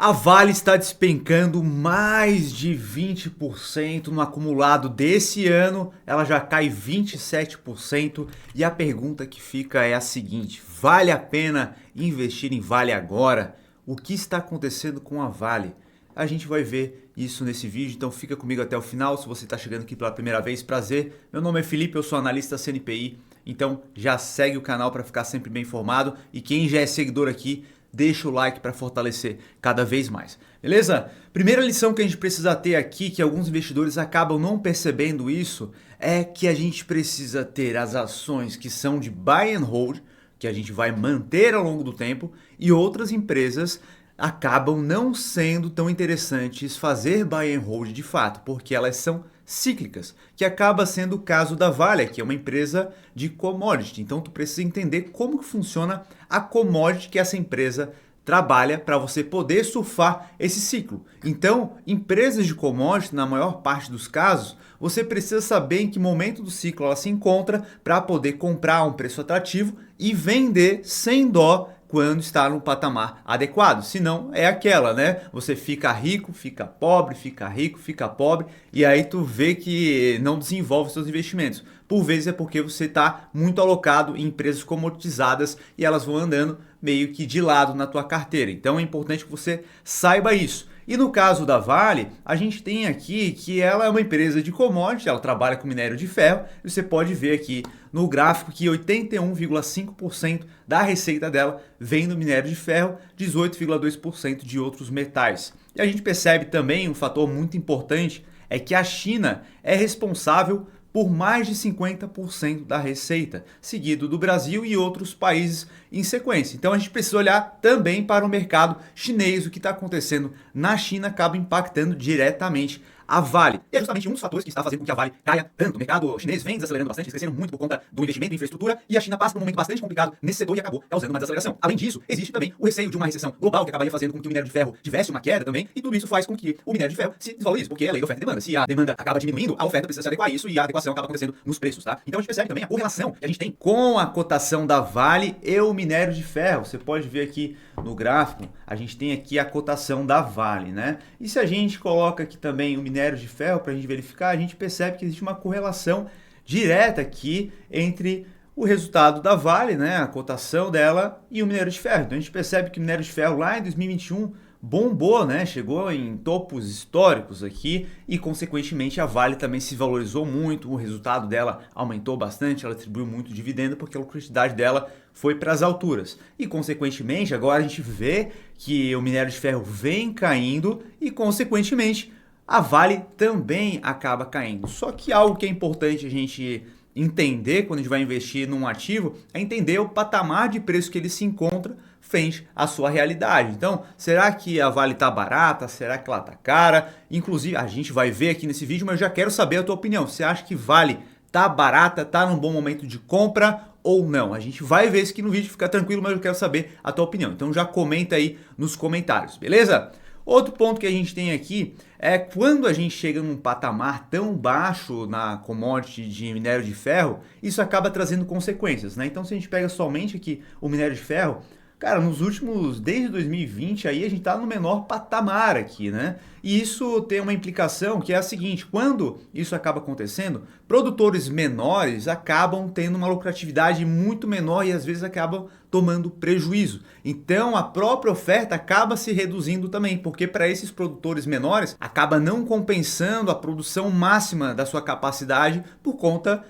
A Vale está despencando mais de 20% no acumulado desse ano, ela já cai 27% e a pergunta que fica é a seguinte: vale a pena investir em Vale agora? O que está acontecendo com a Vale? A gente vai ver isso nesse vídeo, então fica comigo até o final. Se você está chegando aqui pela primeira vez, prazer. Meu nome é Felipe, eu sou analista CNPI, então já segue o canal para ficar sempre bem informado e quem já é seguidor aqui, deixa o like para fortalecer cada vez mais, beleza? Primeira lição que a gente precisa ter aqui, que alguns investidores acabam não percebendo isso, é que a gente precisa ter as ações que são de buy and hold, que a gente vai manter ao longo do tempo, e outras empresas acabam não sendo tão interessantes fazer buy and hold de fato, porque elas são cíclicas, que acaba sendo o caso da Vale, que é uma empresa de commodity. Então tu precisa entender como que funciona a commodity que essa empresa trabalha para você poder surfar esse ciclo. Então, empresas de commodity, na maior parte dos casos, você precisa saber em que momento do ciclo ela se encontra para poder comprar a um preço atrativo e vender sem dó quando está no patamar adequado. Senão é aquela, né? Você fica rico, fica pobre, fica rico, fica pobre e aí tu vê que não desenvolve seus investimentos. Por vezes é porque você está muito alocado em empresas comoditizadas e elas vão andando meio que de lado na tua carteira. Então é importante que você saiba isso. E no caso da Vale, a gente tem aqui que ela é uma empresa de commodity, ela trabalha com minério de ferro, e você pode ver aqui no gráfico que 81,5% da receita dela vem do minério de ferro, 18,2% de outros metais. E a gente percebe também um fator muito importante, é que a China é responsável por mais de 50% da receita, seguido do Brasil e outros países em sequência. Então a gente precisa olhar também para o mercado chinês, o que está acontecendo na China acaba impactando diretamente a Vale. E é justamente um dos fatores que está fazendo com que a Vale caia tanto. O mercado chinês vem desacelerando bastante, crescendo muito por conta do investimento em infraestrutura e a China passa por um momento bastante complicado nesse setor e acabou causando uma desaceleração. Além disso, existe também o receio de uma recessão global que acabaria fazendo com que o minério de ferro tivesse uma queda também e tudo isso faz com que o minério de ferro se desvalorize, porque é a lei da oferta e demanda. Se a demanda acaba diminuindo, a oferta precisa se adequar a isso e a adequação acaba acontecendo nos preços, tá? Então a gente percebe também a correlação que a gente tem com a cotação da Vale e o minério de ferro. Você pode ver aqui no gráfico, a gente tem aqui a cotação da Vale, né? E se a gente coloca aqui também o minério de ferro para a gente verificar, a gente percebe que existe uma correlação direta aqui entre o resultado da Vale, né, a cotação dela e o minério de ferro. Então a gente percebe que o minério de ferro lá em 2021 bombou, né? Chegou em topos históricos aqui e consequentemente a Vale também se valorizou muito, o resultado dela aumentou bastante, ela distribuiu muito dividendo porque a lucratividade dela foi para as alturas. E consequentemente agora a gente vê que o minério de ferro vem caindo e consequentemente a Vale também acaba caindo. Só que algo que é importante a gente entender quando a gente vai investir num ativo é entender o patamar de preço que ele se encontra frente à sua realidade. Então, será que a Vale está barata? Será que ela está cara? Inclusive, a gente vai ver aqui nesse vídeo, mas eu já quero saber a tua opinião. Você acha que Vale está barata, está num bom momento de compra ou não? A gente vai ver isso aqui no vídeo, fica tranquilo, mas eu quero saber a tua opinião. Então já comenta aí nos comentários, beleza? Outro ponto que a gente tem aqui é quando a gente chega num patamar tão baixo na commodity de minério de ferro, isso acaba trazendo consequências, né? Então se a gente pega somente aqui o minério de ferro, cara, nos últimos, desde 2020 aí a gente tá no menor patamar aqui, né? E isso tem uma implicação que é a seguinte: quando isso acaba acontecendo, produtores menores acabam tendo uma lucratividade muito menor e às vezes acabam tomando prejuízo. Então a própria oferta acaba se reduzindo também, porque para esses produtores menores acaba não compensando a produção máxima da sua capacidade por conta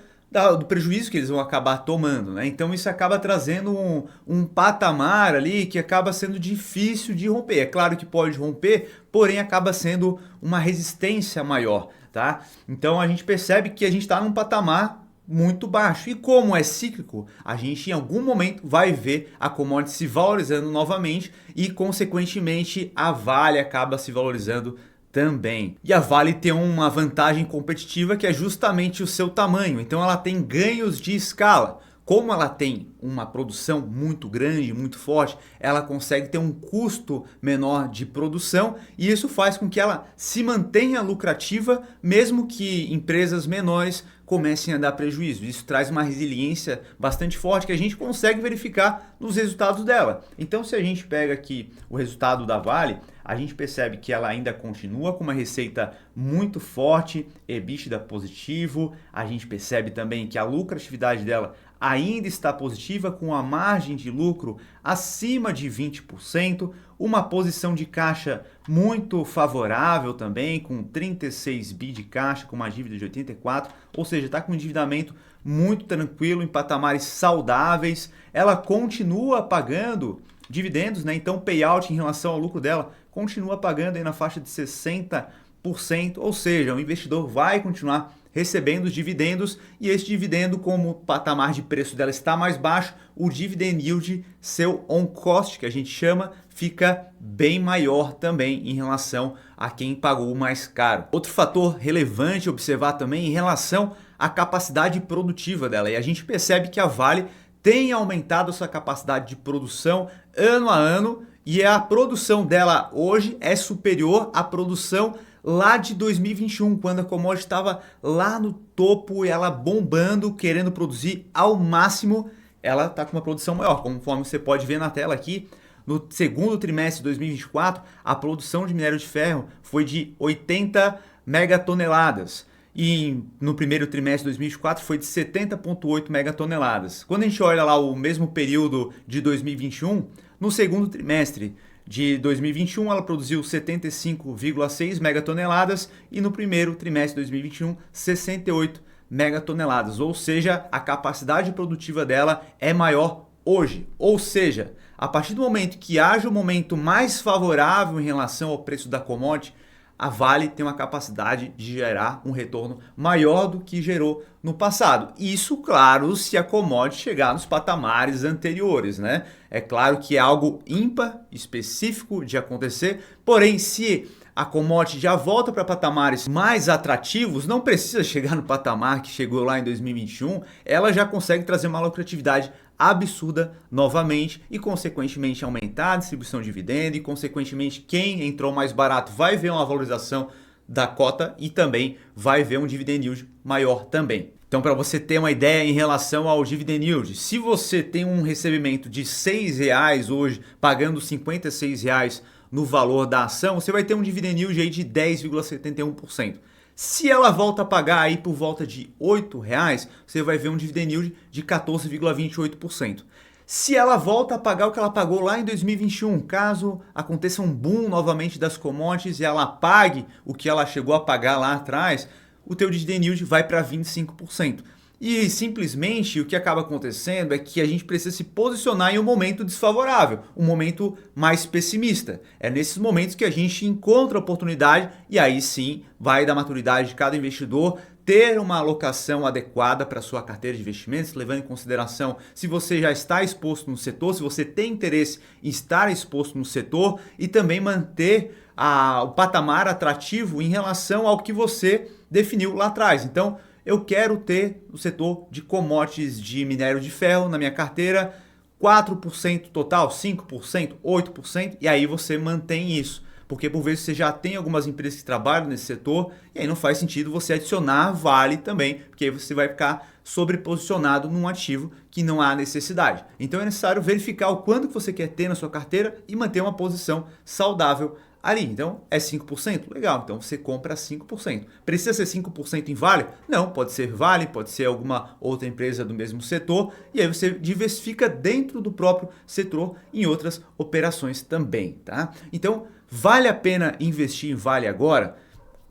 do prejuízo que eles vão acabar tomando, né? Então isso acaba trazendo um patamar ali que acaba sendo difícil de romper. É claro que pode romper, porém acaba sendo uma resistência maior, tá? Então a gente percebe que a gente está num patamar muito baixo. E como é cíclico, a gente em algum momento vai ver a commodity se valorizando novamente e consequentemente a Vale acaba se valorizando também. E a Vale tem uma vantagem competitiva que é justamente o seu tamanho. Então ela tem ganhos de escala. como ela tem uma produção muito grande, muito forte, ela consegue ter um custo menor de produção e isso faz com que ela se mantenha lucrativa, mesmo que empresas menores comecem a dar prejuízo. Isso traz uma resiliência bastante forte que a gente consegue verificar nos resultados dela. Então, se a gente pega aqui o resultado da Vale, a gente percebe que ela ainda continua com uma receita muito forte, EBITDA positivo, a gente percebe também que a lucratividade dela ainda está positiva, com a margem de lucro acima de 20%, uma posição de caixa muito favorável também, com 36 bi de caixa, com uma dívida de 84, ou seja, está com um endividamento muito tranquilo, em patamares saudáveis. Ela continua pagando dividendos, né? Então o payout em relação ao lucro dela continua pagando aí na faixa de 60%, ou seja, o investidor vai continuar recebendo os dividendos e esse dividendo, como o patamar de preço dela está mais baixo, o dividend yield, seu on cost, que a gente chama, fica bem maior também em relação a quem pagou mais caro. Outro fator relevante a observar também em relação à capacidade produtiva dela, e a gente percebe que a Vale tem aumentado a sua capacidade de produção ano a ano e a produção dela hoje é superior à produção lá de 2021, quando a commodity estava lá no topo e ela bombando, querendo produzir ao máximo. Ela está com uma produção maior, conforme você pode ver na tela aqui. No segundo trimestre de 2024, a produção de minério de ferro foi de 80 megatoneladas. E no primeiro trimestre de 2024 foi de 70,8 megatoneladas. Quando a gente olha lá o mesmo período de 2021, no segundo trimestre de 2021 ela produziu 75,6 megatoneladas e no primeiro trimestre de 2021 68 megatoneladas, ou seja, a capacidade produtiva dela é maior hoje. Ou seja, a partir do momento que haja um momento mais favorável em relação ao preço da commodity, a Vale tem uma capacidade de gerar um retorno maior do que gerou no passado. Isso, claro, se a commodity chegar nos patamares anteriores, né? É claro que é algo ímpar, específico de acontecer, porém, se a commodity já volta para patamares mais atrativos, não precisa chegar no patamar que chegou lá em 2021, ela já consegue trazer uma lucratividade absurda novamente e consequentemente aumentar a distribuição de dividendo e consequentemente quem entrou mais barato vai ver uma valorização da cota e também vai ver um dividend yield maior também. Então, para você ter uma ideia em relação ao dividend yield, se você tem um recebimento de R$ 6 hoje, pagando R$ 56 no valor da ação, você vai ter um dividend yield aí de 10,71%. Se ela volta a pagar aí por volta de R$ 8, você vai ver um dividend yield de 14,28%. Se ela volta a pagar o que ela pagou lá em 2021, caso aconteça um boom novamente das commodities e ela pague o que ela chegou a pagar lá atrás, o teu dividend yield vai para 25%. E simplesmente o que acaba acontecendo é que a gente precisa se posicionar em um momento desfavorável, um momento mais pessimista. É nesses momentos que a gente encontra a oportunidade e aí sim vai da maturidade de cada investidor ter uma alocação adequada para a sua carteira de investimentos, levando em consideração se você já está exposto no setor, se você tem interesse em estar exposto no setor e também manter o patamar atrativo em relação ao que você definiu lá atrás. Então, eu quero ter o setor de commodities de minério de ferro na minha carteira, 4% total, 5%, 8%, e aí você mantém isso. Porque por vezes você já tem algumas empresas que trabalham nesse setor e aí não faz sentido você adicionar Vale também, porque aí você vai ficar sobreposicionado num ativo que não há necessidade. Então é necessário verificar o quanto que você quer ter na sua carteira e manter uma posição saudável ali. Então é 5%? Legal, então você compra 5%. Precisa ser 5% em Vale? Não, pode ser Vale, pode ser alguma outra empresa do mesmo setor e aí você diversifica dentro do próprio setor em outras operações também, tá? Então vale a pena investir em Vale agora?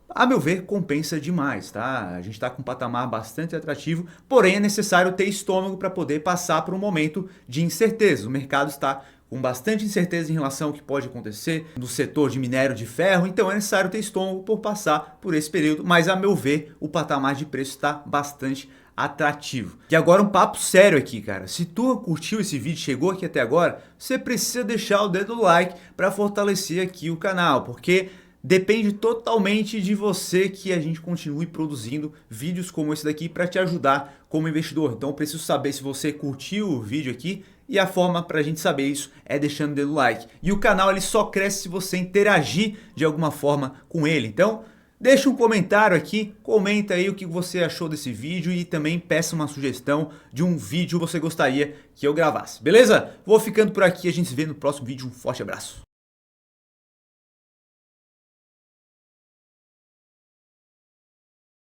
A meu ver, compensa demais, tá? A gente está com um patamar bastante atrativo, porém é necessário ter estômago para poder passar por um momento de incerteza. O mercado está com bastante incerteza em relação ao que pode acontecer no setor de minério de ferro, então é necessário ter estômago por passar por esse período, mas a meu ver, o patamar de preço está bastante atrativo. E agora um papo sério aqui, cara. Se tu curtiu esse vídeo, chegou aqui até agora, você precisa deixar o dedo no like para fortalecer aqui o canal, porque Depende totalmente de você que a gente continue produzindo vídeos como esse daqui para te ajudar como investidor. Então eu preciso saber se você curtiu o vídeo aqui e a forma para a gente saber isso é deixando o dedo no like. E o canal ele só cresce se você interagir de alguma forma com ele. Então deixa um comentário aqui, comenta aí o que você achou desse vídeo e também peça uma sugestão de um vídeo que você gostaria que eu gravasse. Beleza? Vou ficando por aqui, a gente se vê no próximo vídeo. Um forte abraço.